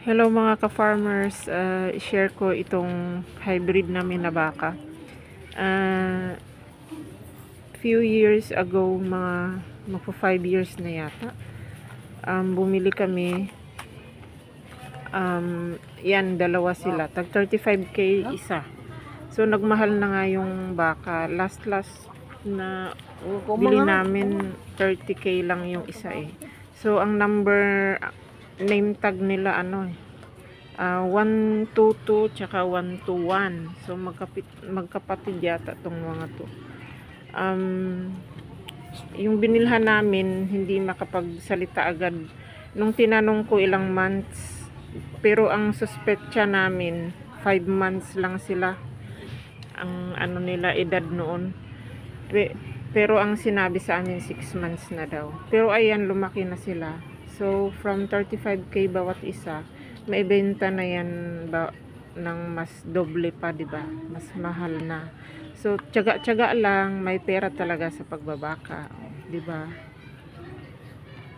Hello mga ka-farmers, i-share ko itong hybrid namin na baka. Few years ago, mga magpo 5 years na yata, bumili kami. Yan, dalawa sila, tag 35k isa. So nagmahal na nga yung baka. Last na bili namin 30k lang yung isa eh. So ang name tag nila 122 tsaka 121. So magkapatid yata tong mga to. Yung binilhan namin hindi makapagsalita agad nung tinanong ko ilang months, pero ang suspetsa namin 5 months lang sila ang nila edad noon. Pero ang sinabi sa amin 6 months na daw. Pero ayan, lumaki na sila. So from 35k bawat isa, maibenta na yan ng mas doble pa, 'di ba? Mas mahal na. So tiyaga-tiyaga lang, may pera talaga sa pagbabaka, 'di ba?